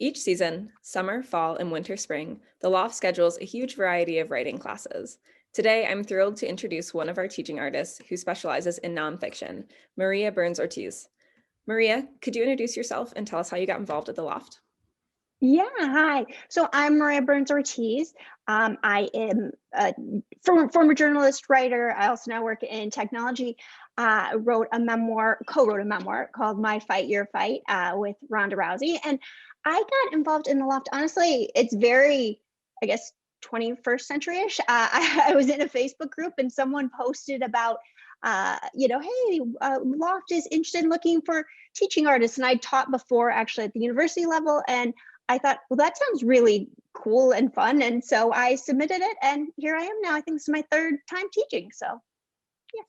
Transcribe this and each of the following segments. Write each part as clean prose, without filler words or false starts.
Each season, summer, fall, and winter, spring, the Loft schedules a huge variety of writing classes. Today, I'm thrilled to introduce one of our teaching artists who specializes in nonfiction, Maria Burns Ortiz. Maria, could you introduce yourself and tell us how you got involved at the Loft? Yeah, hi. So I'm Maria Burns Ortiz. I am a former journalist, writer. I also now work in technology. Co-wrote a memoir called My Fight, Your Fight with Rhonda Rousey. And I got involved in the Loft. Honestly, it's very, I guess, 21st century-ish. I was in a Facebook group and someone posted about, hey, Loft is interested in looking for teaching artists. And I taught before actually at the university level. And I thought, well, that sounds really cool and fun. And so I submitted it and here I am now. I think this is my third time teaching. So, yeah.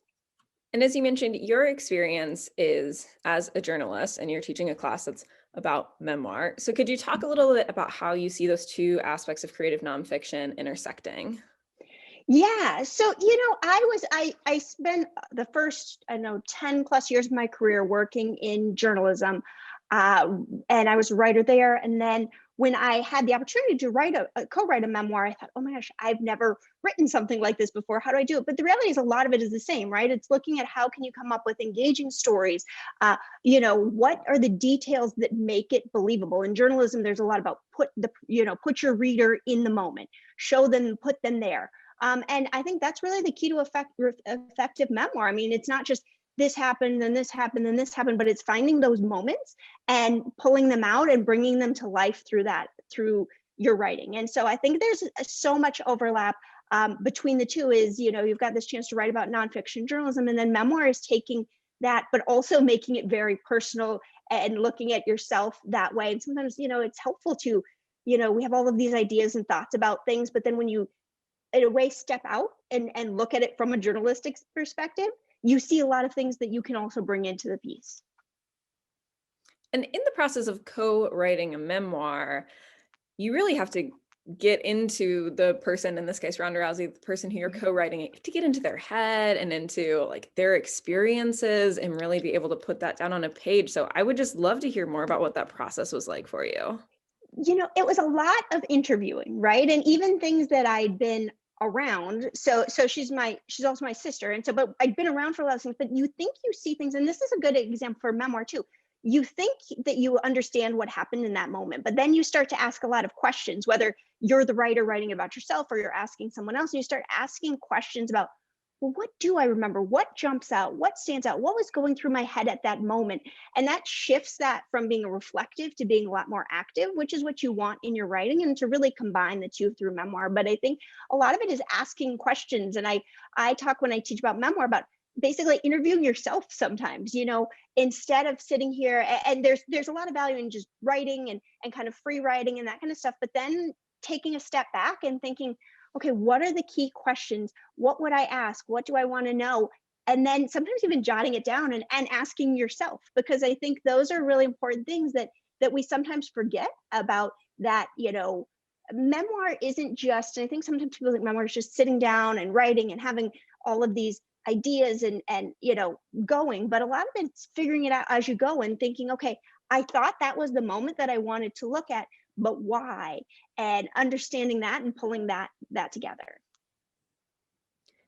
And as you mentioned, your experience is as a journalist and you're teaching a class that's about memoir. So could you talk a little bit about how you see those two aspects of creative nonfiction intersecting? Yeah. So, I spent the first, 10 plus years of my career working in journalism. And I was a writer there. And then when I had the opportunity to co-write a memoir, I thought, oh my gosh, I've never written something like this before. How do I do it? But the reality is a lot of it is the same, right? It's looking at how can you come up with engaging stories? What are the details that make it believable? In journalism, there's a lot about put your reader in the moment, show them, put them there. And I think that's really the key to effective memoir. I mean, it's not just this happened, then this happened, then this happened, but it's finding those moments and pulling them out and bringing them to life through your writing. And so I think there's so much overlap between the two. Is, you've got this chance to write about nonfiction journalism, and then memoir is taking that, but also making it very personal and looking at yourself that way. And sometimes, it's helpful to, we have all of these ideas and thoughts about things, but then when you, in a way, step out and look at it from a journalistic perspective, you see a lot of things that you can also bring into the piece. And in the process of co-writing a memoir, you really have to get into the person, in this case, Rhonda Rousey, the person who you're co-writing it, to get into their head and into like their experiences and really be able to put that down on a page. So I would just love to hear more about what that process was like for you. It was a lot of interviewing, right? And even things that I'd been around. So she's also my sister. And so, but I'd been around for a lot of things, but you think you see things, and this is a good example for memoir too. You think that you understand what happened in that moment, but then you start to ask a lot of questions, whether you're the writer writing about yourself or you're asking someone else, and you start asking questions about, well, what do I remember? What jumps out? What stands out? What was going through my head at that moment? And that shifts that from being reflective to being a lot more active, which is what you want in your writing, and to really combine the two through memoir. But I think a lot of it is asking questions. And I talk when I teach about memoir about basically interviewing yourself sometimes, instead of sitting here, and there's a lot of value in just writing and kind of free writing and that kind of stuff, but then taking a step back and thinking, okay, what are the key questions? What would I ask? What do I want to know? And then sometimes even jotting it down and asking yourself, because I think those are really important things that we sometimes forget about. That, memoir isn't just, and I think sometimes people think memoir is just sitting down and writing and having all of these ideas and going, but a lot of it's figuring it out as you go and thinking, okay, I thought that was the moment that I wanted to look at, but why? And understanding that and pulling that together.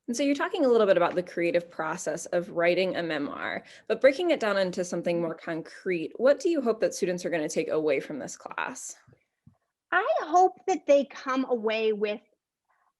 And so you're talking a little bit about the creative process of writing a memoir, but breaking it down into something more concrete. What do you hope that students are going to take away from this class? I hope that they come away with,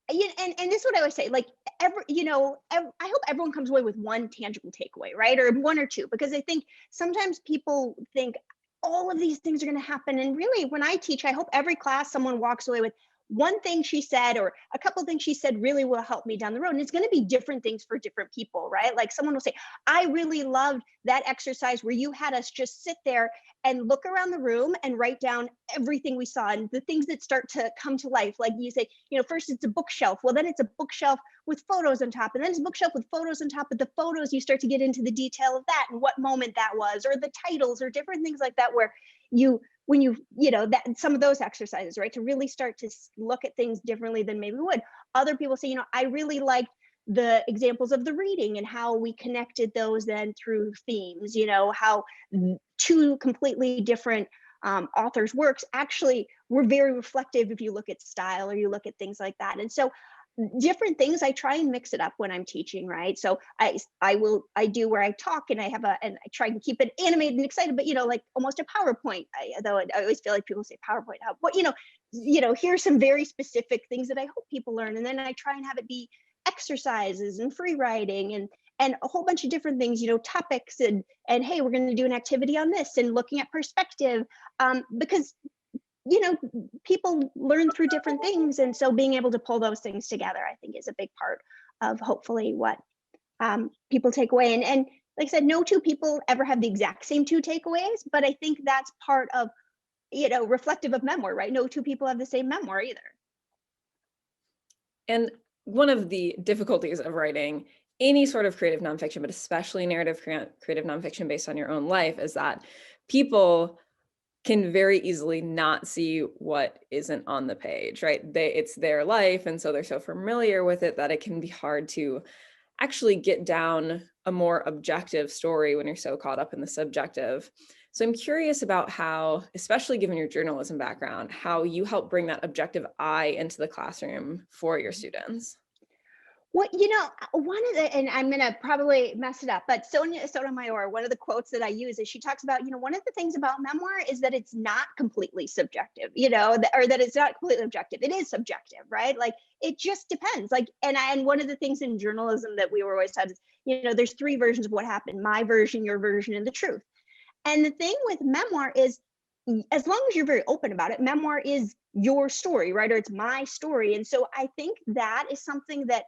and this is what I always say, like, I hope everyone comes away with one tangible takeaway, right? Or one or two, because I think sometimes people think all of these things are going to happen. And really, when I teach, I hope every class someone walks away with one thing she said or a couple of things she said really will help me down the road. And it's going to be different things for different people, right? Like someone will say, I really loved that exercise where you had us just sit there and look around the room and write down everything we saw and the things that start to come to life. Like you say, first it's a bookshelf. Well, then it's a bookshelf with photos on top, and then it's a bookshelf with photos on top of the photos. You start to get into the detail of that and what moment that was, or the titles, or different things like that, where that some of those exercises, right, to really start to look at things differently than maybe we would. Other people say, I really liked the examples of the reading and how we connected those then through themes, how two completely different authors' works actually were very reflective if you look at style or you look at things like that. And so different things, I try and mix it up when I'm teaching, right? So I do where I talk and and I try and keep it animated and excited, but like almost a PowerPoint. Though I always feel like people say PowerPoint, but here's some very specific things that I hope people learn, and then I try and have it be exercises and free writing and a whole bunch of different things, topics and hey, we're going to do an activity on this and looking at perspective, because people learn through different things. And so being able to pull those things together, I think, is a big part of hopefully what people take away. And like I said, no two people ever have the exact same two takeaways, but I think that's part of, reflective of memoir, right? No two people have the same memoir either. And one of the difficulties of writing any sort of creative nonfiction, but especially narrative creative nonfiction based on your own life, is that people can very easily not see what isn't on the page, right? It's their life, and so they're so familiar with it that it can be hard to actually get down a more objective story when you're so caught up in the subjective. So I'm curious about how, especially given your journalism background, how you help bring that objective eye into the classroom for your students. Well, one of the, and I'm going to probably mess it up, but Sonia Sotomayor, one of the quotes that I use is she talks about, one of the things about memoir is that it's not completely subjective, or that it's not completely objective. It is subjective, right? Like, it just depends. Like, and one of the things in journalism that we were always taught is, there's three versions of what happened: my version, your version, and the truth. And the thing with memoir is, as long as you're very open about it, memoir is your story, right? Or it's my story. And so I think that is something that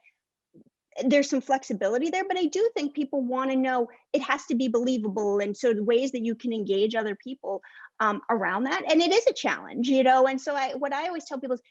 there's some flexibility there, but I do think people want to know it has to be believable. And so the ways that you can engage other people around that, and it is a challenge, and so what I always tell people is,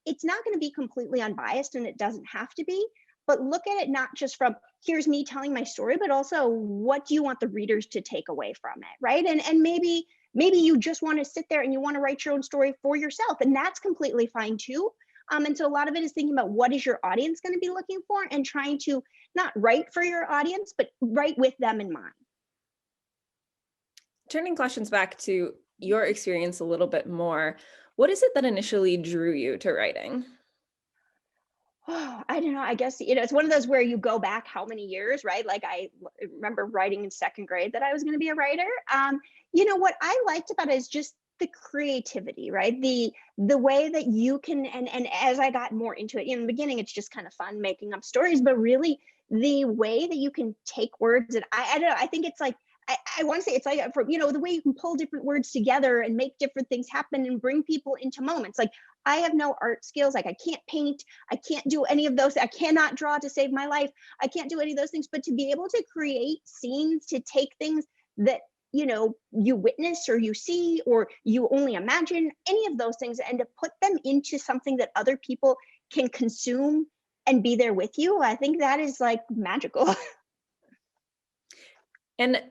it's not going to be completely unbiased, and it doesn't have to be, but look at it not just from here's me telling my story, but also what do you want the readers to take away from it, right? And maybe you just want to sit there and you want to write your own story for yourself, and that's completely fine too. And so a lot of it is thinking about what is your audience going to be looking for and trying to not write for your audience, but write with them in mind. Turning questions back to your experience a little bit more, what is it that initially drew you to writing? Oh, I don't know. I guess, it's one of those where you go back how many years, right? Like, I remember writing in second grade that I was going to be a writer. What I liked about it is just the creativity, right? The way that you can, and as I got more into it, in the beginning, it's just kind of fun making up stories, but really the way that you can take words, and I don't know, I think it's like, I want to say it's like, the way you can pull different words together and make different things happen and bring people into moments. Like, I have no art skills. Like, I can't paint. I can't do any of those. I cannot draw to save my life. I can't do any of those things, but to be able to create scenes, to take things that, you witness or you see, or you only imagine, any of those things, and to put them into something that other people can consume and be there with you, I think that is like magical. And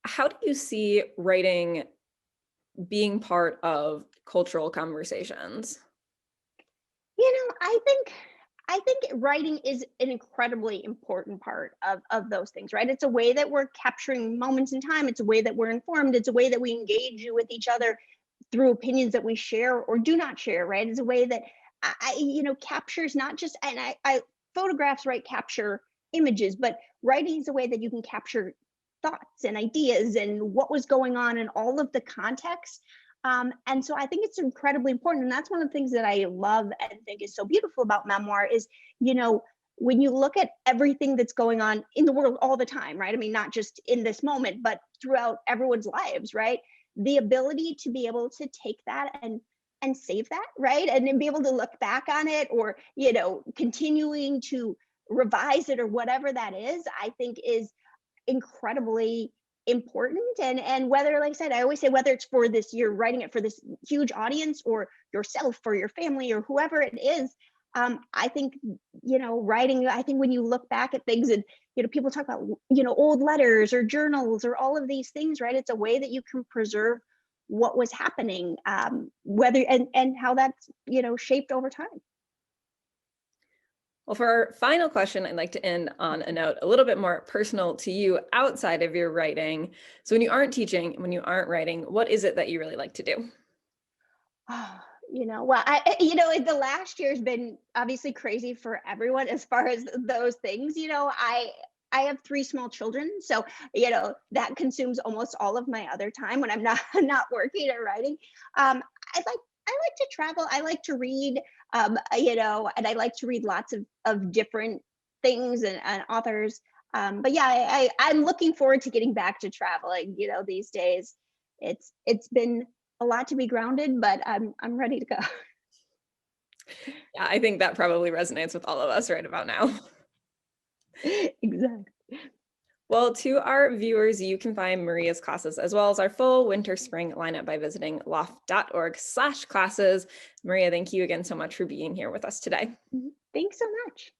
how do you see writing being part of cultural conversations? I think writing is an incredibly important part of those things, right? It's a way that we're capturing moments in time. It's a way that we're informed. It's a way that we engage with each other through opinions that we share or do not share, right? It's a way that captures not just, and I photographs, right, capture images, but writing is a way that you can capture thoughts and ideas and what was going on and all of the context. And so I think it's incredibly important. And that's one of the things that I love and think is so beautiful about memoir is, when you look at everything that's going on in the world all the time, right? I mean, not just in this moment, but throughout everyone's lives, right? The ability to be able to take that and save that, right? And then be able to look back on it, or, continuing to revise it or whatever that is, I think is incredibly important. And whether, like I said, I always say, whether it's for this, you're writing it for this huge audience or yourself or your family or whoever it is, I think, writing, I think when you look back at things and, people talk about, old letters or journals or all of these things, right? It's a way that you can preserve what was happening, whether, and how that's, shaped over time. Well, for our final question, I'd like to end on a note a little bit more personal to you outside of your writing. So when you aren't teaching, when you aren't writing, what is it that you really like to do? Oh, well, the last year's been obviously crazy for everyone as far as those things. I have three small children, so that consumes almost all of my other time when I'm not not working or writing. I like to travel. I like to read, and I like to read lots of different things and authors. But yeah, I'm looking forward to getting back to traveling. These days, it's been a lot to be grounded, but I'm ready to go. Yeah, I think that probably resonates with all of us right about now. Exactly. Well, to our viewers, you can find Maria's classes as well as our full winter spring lineup by visiting loft.org/classes. Maria, thank you again so much for being here with us today. Thanks so much.